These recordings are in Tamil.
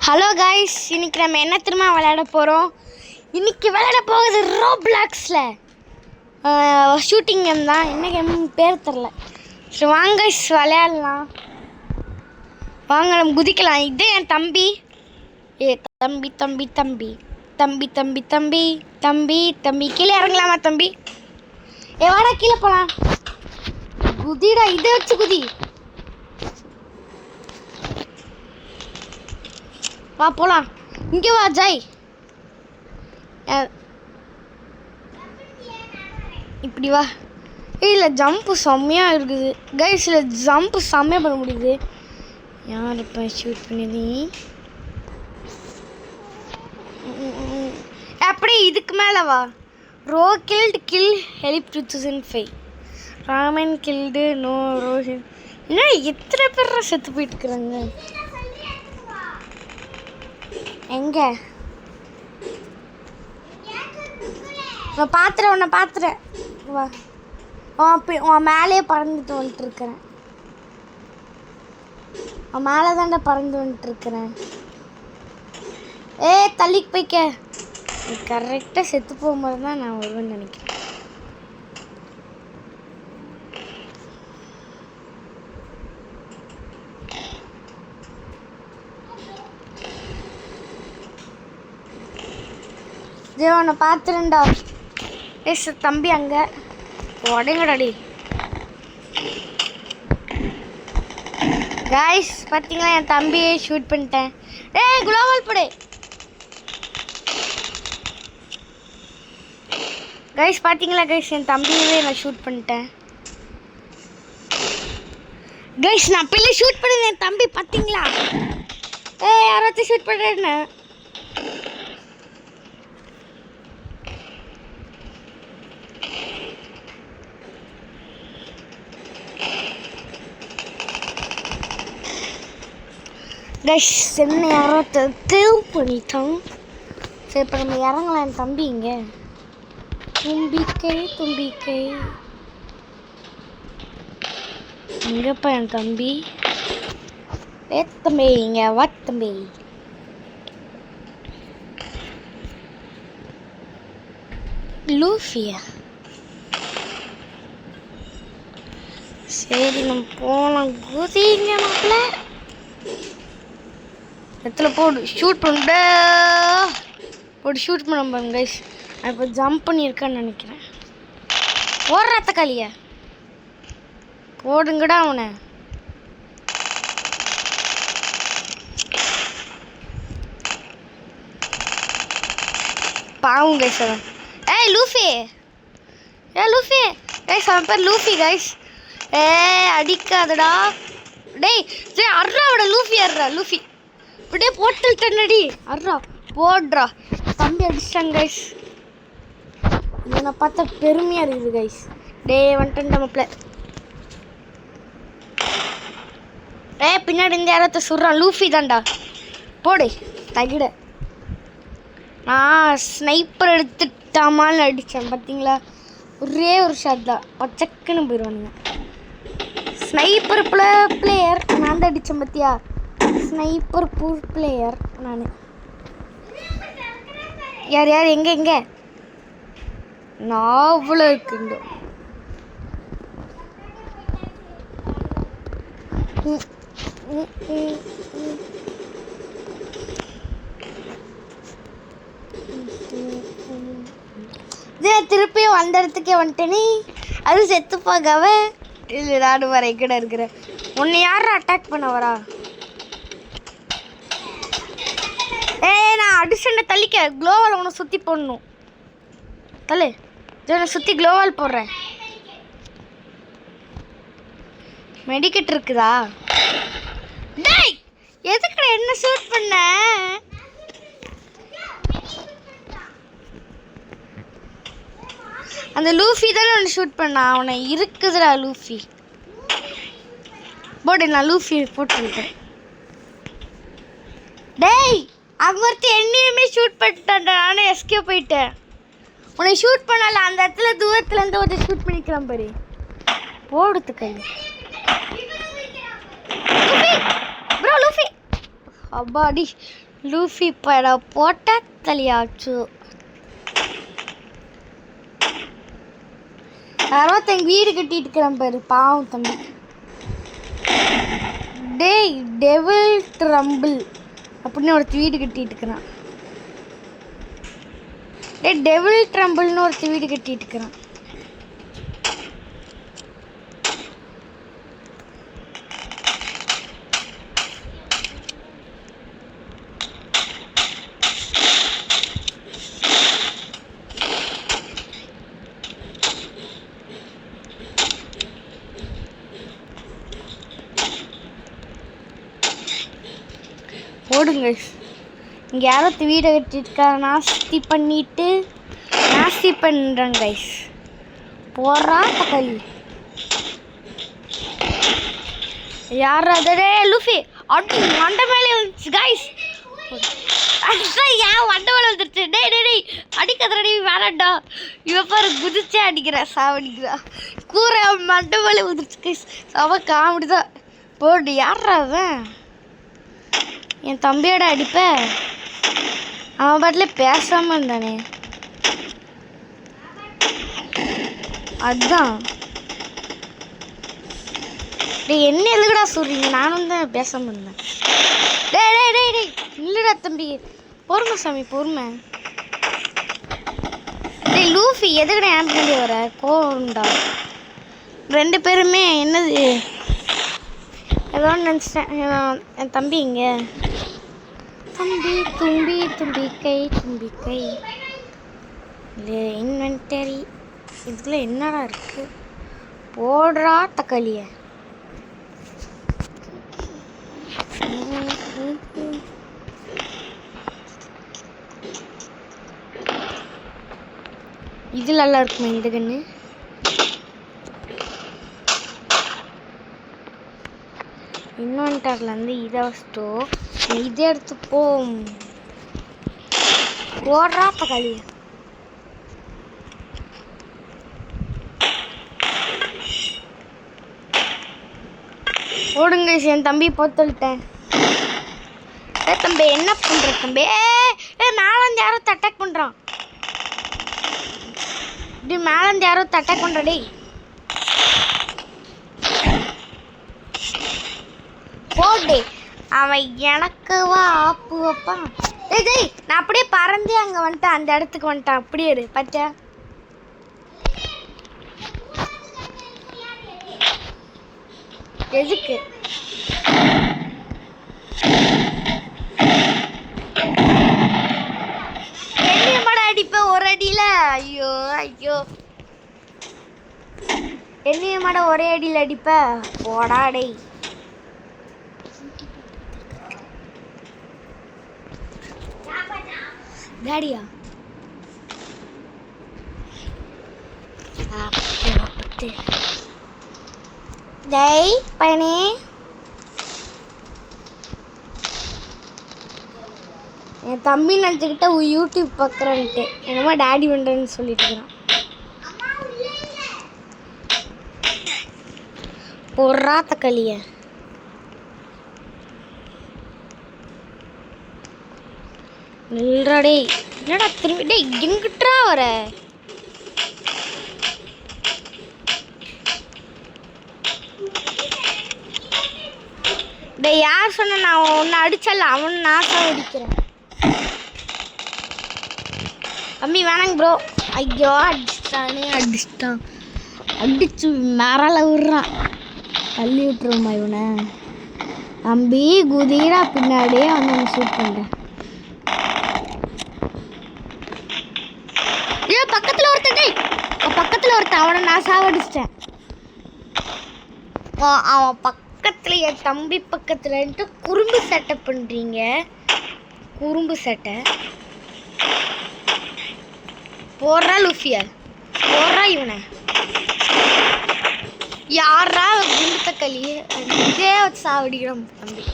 ஹலோ காய்ஸ், இன்றைக்கி நம்ம என்ன திரும்ப விளையாட போகிறோம். இன்றைக்கி விளையாட போகுது ரோப்ளாக்ஸில் ஷூட்டிங் கேம் தான். என்ன கேம் பேர் தெரில. ஸோ வாங்க காய்ஸ் விளையாடலாம். வாங்க நம்ம குதிக்கலாம். இதே என் தம்பி. தம்பி தம்பி தம்பி தம்பி தம்பி தம்பி தம்பி தம்பி கீழே இறங்கலாமா தம்பி? வாடா கீழே போகலாம். குதிடா, இதை வச்சு குதி. வா போலாம். இங்கே வா ஜாய். இப்படி வா. இல்லை ஜம்ப்பு செம்மையாக இருக்குது கைஸ். இல்லை ஜம்ப்பு செம்மையாக பண்ண முடியுது. யார் இப்போ ஷூட் பண்ணியது? அப்படியே இதுக்கு மேலே வா. ரோ கில்டு கில் ஹெலிப் 2005. ராமன் கில்டு நோ ரோஹின். என்ன எத்தனை பேர் செத்து போயிட்டு இருக்கிறாங்க? எங்க உன்னை பார்த்துறேன். வா, உன் மேலேயே பறந்துட்டு வந்துட்டு இருக்கிறேன். உன் மேலே தாண்டா பறந்து வந்துட்டு இருக்கிறேன். தள்ளிக்கு போய்க்க. நீ கரெக்டாக செத்து போகும்போது தான் நான் வருவேன்னு நினைக்கிறேன். உன்னை பார்த்துருண்டா. தம்பி அங்கே உடங்கடாடி. காய்ஸ் பார்த்தீங்களா, என் தம்பியை ஷூட் பண்ணிட்டேன். குளோபல் படு. காய்ஸ் பார்த்தீங்களா கைஸ், என் தம்பியவே நான் ஷூட் பண்ணிட்டேன். கைஸ் நான் பிள்ளை ஷூட் பண்ணேன். என் தம்பி பார்த்தீங்களா? யாராச்சும் ஷூட் பண்ணுறேன்னு. கைஸ் என்ன யாரோ கில் பண்ணிட்டோம். சரி இப்போ நம்ம இறங்கலாம். என் தம்பி இங்கே தும்பிக்கை எங்கப்பா என் தம்பி? தம்பி இங்கே வா தம்பி. லூஃபியா? சரி நம்ம போகலாம். குதிங்க மாப்பிள்ள. இடத்துல போடு ஷூட் பண்ண ஷூட் பண்ண பாருங்க கைஸ். நான் இப்போ ஜம்ப் பண்ணியிருக்கேன்னு நினைக்கிறேன். ஓடுற தக்காளிய போடுங்கடா அவனை. பாவம் கைஸ் அவன். லூஃபி கைஸ், அவன் பேர் லூஃபி கைஸ். அடிக்காதடா டேய். அர்றாவோட லூஃபி லூஃபி அப்படியே போட்டு தண்ணடி. அர்றா போடுறா. தம்பி அடிச்சிட்டாங்க கைஸ். என்னை பார்த்தா பெருமையாக இருக்குது கைஸ். வந்துட்டு நம்மப்பில் பின்னாடி இருந்து யாரத்த சொல்கிறான். லூஃபி தான்டா. போடு தகிட. நான் ஸ்னைப்பர் எடுத்துட்டாமான்னு அடித்தேன் பார்த்தீங்களா? ஒரே ஒரு ஷாட் தான். பச்சக்குன்னு போயிடுவானுங்க. ஸ்னைப்பர் பிளேயர் நான் தான் அடித்தேன் பார்த்தியா? ஸ்னைப்பர் பிளேயர் நான். யார் எங்கே நாவல இருக்குங்க. திருப்பியும் அந்த இடத்துக்கே வந்துட்டேனே. அது செத்து போகாவ இல்லை. நானும் வர எங்கட இருக்கிறேன். உன்னை யாரும் அட்டாக் பண்ண வரா? நான் அடிஷனை தள்ளிக்க. க்ளோவால் உன்னை சுற்றி போடணும். தள்ளு உன்னை சுற்றி க்ளோவால் போடுறேன். மெடிக்கெட் இருக்குதா? டேய் எதுக்குடா என்ன ஷூட் பண்ண? அந்த லூஃபி தானே ஒன்று ஷூட் பண்ணா. அவனை இருக்குதுடா லூஃபி. போடு, நான் லூஃபி போட்டுருக்கேன். டேய் அங்கே ஒருத்தி என்னையுமே ஷூட் பண்ணிட்டான்டா. நானும் எஸ்கேப் போயிட்டேன். உன்னை ஷூட் பண்ணல. அந்த இடத்துல தூரத்துலேருந்து ஒருத்தர் ஷூட் பண்ணிக்கிறான் பாரு. போடுத்து கை ப்ரோ லூஃபி. அப்பாடி லூஃபி பட போட்ட தலையாச்சு. யாரோ தங்க வீடு கட்டிட்டு இருக்கிறான் பாரு, பாவம் தம்பி. டேய் டெவில் ட்ரம்பிள் அப்படின்னு ஒருத்தர் வீடு கட்டிட்டு இருக்கிறான். டேய் டெவில் ட்ரம்பிள்னு ஒருத்தர் வீடு கட்டிட்டு இருக்கிறான். ஓடுங்க. இங்கே யாரோ வீடை கட்டிருக்கா, நாஸ்தி பண்ணிட்டு நாஸ்தி பண்ணுறேன் கைஸ். போடுறா தக்காளி யார் அதே லூஃபி அடி மண்டை மேலே வந்துச்சு கைஸ். ஏன் மண்டை மேலே வந்துருச்சு? டேய் டேய் டேய் அடிக்கிறடி வேணாண்டா. இவன் பாரு குதிச்சே அடிக்கிறா, சாவடிக்கிறா. கூரை மண்டை மேலே வந்துருச்சு கைஸ். அவ காமெடி தான். போடு யாரா அவன்? என் தம்பியோட அடிப்ப. அவன் பாட்டில் பேசாமல் இருந்தானே, அதுதான். டேய் என்ன எதுக்குடா சொல்கிறீங்க? நானும் தான் பேசாமல் இருந்தேன். டேய் டேய் டேய் டேய் இல்லைடா தம்பி, பொறுமை சாமி பொறுமை. டேய் லூஃபி எதுக்குடா ஏன் பின்னாடி வர? கோண்டா ரெண்டு பேருமே என்னது ஏதோ நினச்சிட்டேன். என் தம்பி இங்கே தம்பி தும்பி தும்பிக்கை தும்பிக்கை இல்லை இன்வென்டரி. இதுக்குள்ள என்னடா இருக்கு? போடுறா தக்காளிய. இது நல்லா இருக்குமா இந்த கண்ணு? இன்வென்டர்லேருந்து இதை வச்சுட்டோ இதை எடுத்துப்போம். போடுறா தக்காளிய. ஓடுங்க. என் தம்பி போத்துட்டேன். தம்பி என்ன பண்ற தம்பி? மேலேருந்து யாரோ அட்டாக் பண்றான். இப்படி மேலேருந்து யாரோ அட்டாக் பண்ற. டேய் போடு. அவன் எனக்குவா ஆப்பு வைப்பான். டேய் டேய் நான் அப்படியே பறந்தே அங்கே வந்துட்டேன், அந்த இடத்துக்கு வந்துட்டேன். அப்படியே இரு பச்சா. எதுக்கு என்னைய மாட அடிப்ப ஒரு அடியில? ஐயோ ஐயோ என்னைய மாட ஒரே அடியில் அடிப்ப? போடா டேய். டாடியா டேய் பையனே, என் தம்பி நினச்சிக்கிட்ட யூடியூப் பார்க்குறேன்ட்டு என்னமா டாடி பண்ணுறேன்னு சொல்லிட்டு இருக்கிறான். போடுறா தக்காளிய. நில்றா டேய். என்னடா திரும்பி? டேய் எங்கிட்டா வர? டேய் யார் சொன்ன? நான் ஒன்று அடிச்சல, அவன் நாசம் அடிக்கிறேன். தம்பி வேணாங்க ப்ரோ. ஐயோ அடிச்சிட்டானே, அடிச்சிட்டான். அடிச்சு மேரால விடுறான். தள்ளி விட்டுருமா இவனை? தம்பி குதிரா பின்னாடியே வந்து ஷூட் பண்ணுறேன். பக்கத்தில் ஒருத்தன். டேய் பக்கத்தில் ஒருத்தன், அவனை நான் சாவடிச்சிட்டேன். அவன் பக்கத்தில், என் தம்பி பக்கத்துலன்ட்டு குறும்பு சட்டை பண்ணுறீங்க. குறும்பு சட்டை போடுறா லூஃபியா. போடுறா இவனை. யாரா குண்டு தக்காளி இதே வச்சு சாவடிக்கிறான் தம்பி.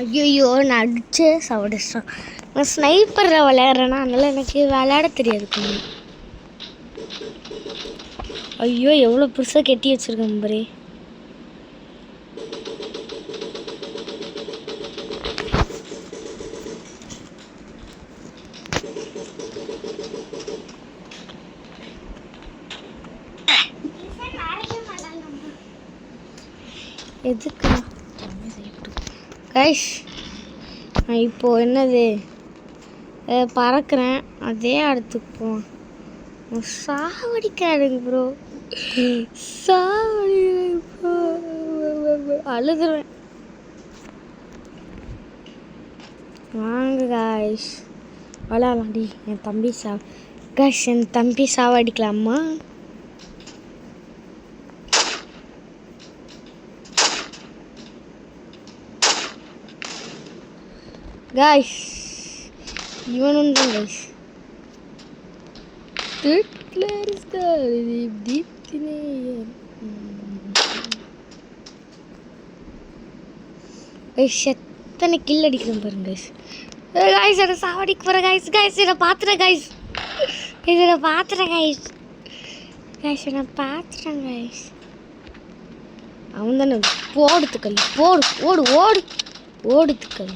ஐயோ நான் அடிச்சே சாவடிச்சேன். நான் ஸ்னைப்பரில் விளையாடுறேன்னா அதனால் எனக்கு விளையாட தெரியாது கொஞ்சம். ஐயோ எவ்வளோ பெருசாக கெட்டி வச்சுருக்கேன் பாரு. எதுக்கு கைஸ் நான் இப்போது என்னது பறக்கிறேன் அதே இடத்துக்கு போவேன். சாவடிக்காதுங்க ப்ரோ, சாவடிக்காதுங்க ப்ரோ, அழுதுருவேன். வாங்க கைஸ் விளையாடலாம்டி. என் தம்பி கைஸ் என் தம்பி சாவடிக்கலாமா? கைஸ் இவனும் தான் கைஸ். எத்தனை கில் அடிக்கிறேன் பாருங்க கைஸ். கைஸ் அதை சாவடிக்க போகிற கைஸ். கைஸ் இதை பார்த்துறேன் கைஸ். இதை பார்த்துறேன் கைஸ். கைஸ் நான் பார்த்துறேன் கைஸ். அவன் தானே போடுத்துக்கல் போடு ஓடு ஓடு ஓடுத்துக்கல்.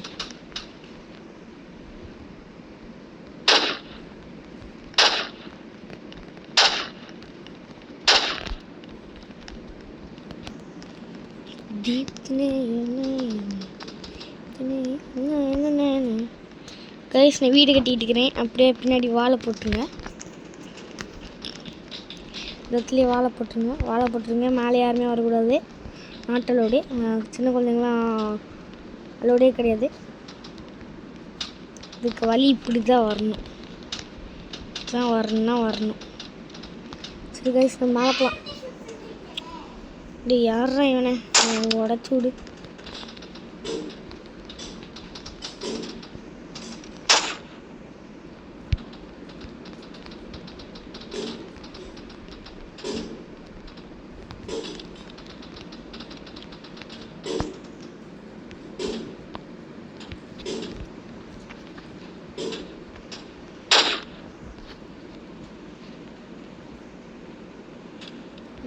கைஸ் நான் வீடு கட்டிட்டு இருக்கிறேன். அப்படியே பின்னாடி வாழை போட்டுருங்க. இடத்துலேயே வாழை போட்டுருங்க. மேலே யாருமே வரக்கூடாது. நாட்டலோடு சின்ன குழந்தைங்களாம் அலோடே கிடையாது. இதுக்கு வழி இப்படி தான் வரணும். வரணும். சரி கைஸ் நம்ம மேலே போகலாம். இப்படி யாரா இவனை உடச்சு விடு.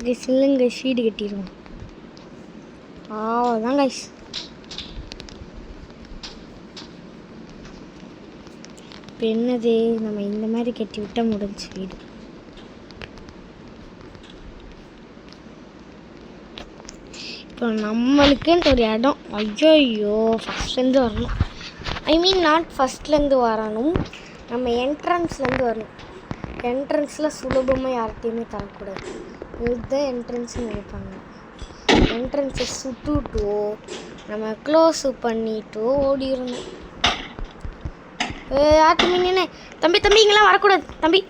கைஸ் இல்லைங்க ஷீடு கட்டிடுவோம். அவ்வளோதான் கைஸ். இப்போ என்னது நம்ம இந்த மாதிரி கட்டி விட்டால் முடிஞ்சு வீடு. இப்போ நம்மளுக்குன்ட்டு ஒரு இடம். ஐயோ ஃபஸ்ட்லேருந்து வரணும். ஐ மீன் நாட் ஃபஸ்ட்லேருந்து வரணும், நம்ம என்ட்ரன்ஸ்லேருந்து வரணும். என்ட்ரன்ஸில் சுலபமாக யார்கிட்டையுமே தரக்கூடாது. இதுதான் என்ட்ரன்ஸ்னு நினைப்பாங்க. என்ட்ரன்ஸை சுட்டுட்டோ நம்ம க்ளோஸ் பண்ணிட்டோ ஓடிடணும். ஆட்டு மீன் தம்பி இங்கெல்லாம் வரக்கூடாது தம்பி.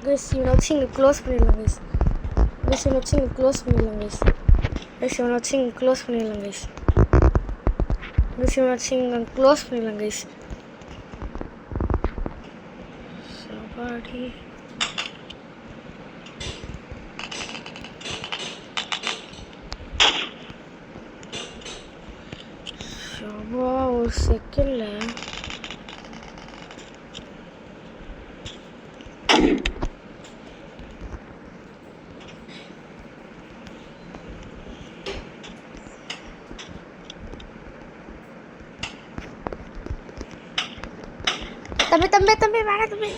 கைஸ் இவனை வச்சு இங்கே க்ளோஸ் பண்ணிடலாம் கைஸ். இவனை வச்சு இங்கே க்ளோஸ் பண்ணிடலாம் கைஸ். சாப்பாடி ஒரு செகண்ட்ல தம்பி வேணா தம்பி.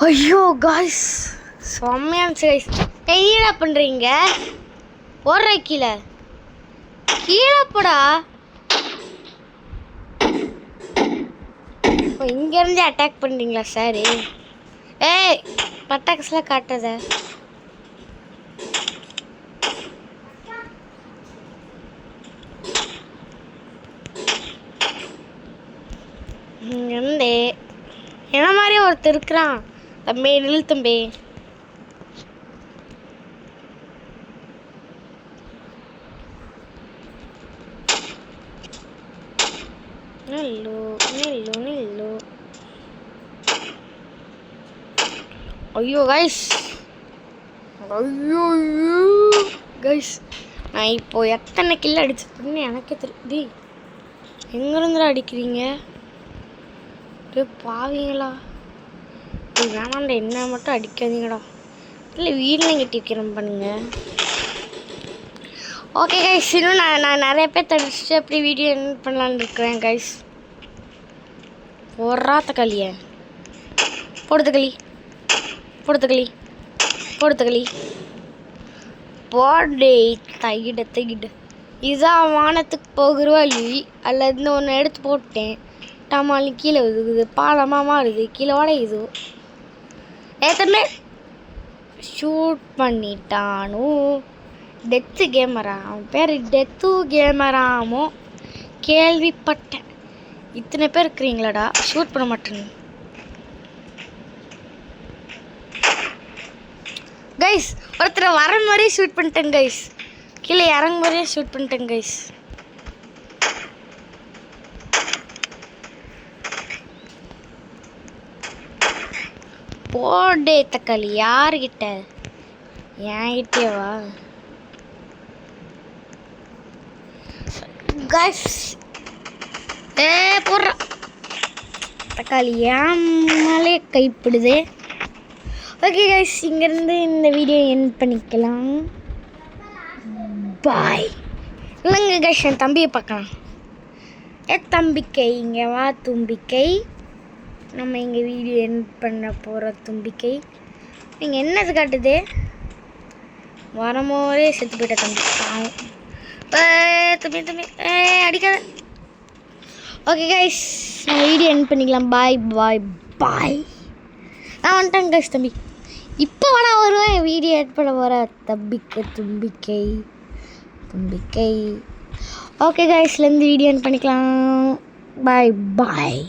ஐயோ காய்ஸ் செம்மையான கைஸ். என்னடா பண்ணுறீங்க? ஓடுற கீழே போடா. இங்கேருந்து அட்டாக் பண்ணுறீங்களா சார்? ஏய் பட்டாக்ஸ்லாம் காட்டுறத. இங்கேருந்து என்ன மாதிரி ஒருத்தர் இருக்கிறான். தம்பி நில்லு தம்பி. நில்லு நில்லு நில்லு. ஐயோ கைஸ், ஐயோ கைஸ், நான் இப்போ எத்தனை கில்ல அடிச்சிருக்கேன்னு எனக்கே தெரியுது. எங்கேருந்து அடிக்கிறீங்க பாவீங்களா? வேணாண்டா, என்ன மட்டும் அடிக்காதீங்கடா. இல்லை வீட்டில் கட்டி வைக்கிறேன் பண்ணுங்க. ஓகே கைஸ், இன்னும் நான் நிறைய பேர் தடிச்சுட்டு அப்படி வீடியோ என்ன பண்ணலான்னு இருக்கிறேன் கைஸ். போடுறா தக்காளியை, போடு தக்காளி, போடு தக்காளி, போடு தக்காளி, போடே தகிட தகிட. இதுதான் வானத்துக்கு போகிற வழி. அல்லது ஒன்று எடுத்து போட்டேன், டமாலி கீழே விழுகுது, பாலமாக மாறுது, கீழே உடையுது. ஏத்தமே ஷூட் பண்ணிட்டானோ. டெத்து கேமரா, அவன் பேர் டெத்து கேமராமோ கேள்விப்பட்டேன். இத்தனை பேர் இருக்கிறீங்களாடா, ஷூட் பண்ண மாட்டேன்னு. கைஸ், ஒருத்தர் வர மாதிரியே ஷூட் பண்ணிட்டேன் கைஸ், கீழே இறங்க மாதிரியே ஷூட் பண்ணிட்டேன் கைஸ். போடே தக்காளி, யாருக்கிட்ட? என்கிட்டேவா கைஸ்? போடுற தக்காளி ஏன் மேலே கைப்பிடுதே. ஓகே கைஸ், இங்கேருந்து இந்த வீடியோ எண்ட் பண்ணிக்கலாம். பாய். இல்லைங்க கைஸ், என் தம்பியை பார்க்கலாம். தம்பிக்கை இங்கே வா தும்பிக்கை. நம்ம இங்கே வீடியோ எண்ட் பண்ண போகிற தும்பிக்கை. நீங்கள் என்னது காட்டுது? வரமோரே செத்து போயிட்ட தம்பி. தம்பி தம்பி அடிக்காத. ஓகே கைஸ், நம்ம வீடியோ எண்ட் பண்ணிக்கலாம். பாய் பாய் பாய். நான் வந்துட்டேன் கைஸ். தம்பி இப்போ வேணா வருவேன் வீடியோ எட் பண்ண போகிற தம்பிக்கு தும்பிக்கை தும்பிக்கை. ஓகே கைஸ்லேருந்து வீடியோ எண்ட் பண்ணிக்கலாம். பாய் பாய்.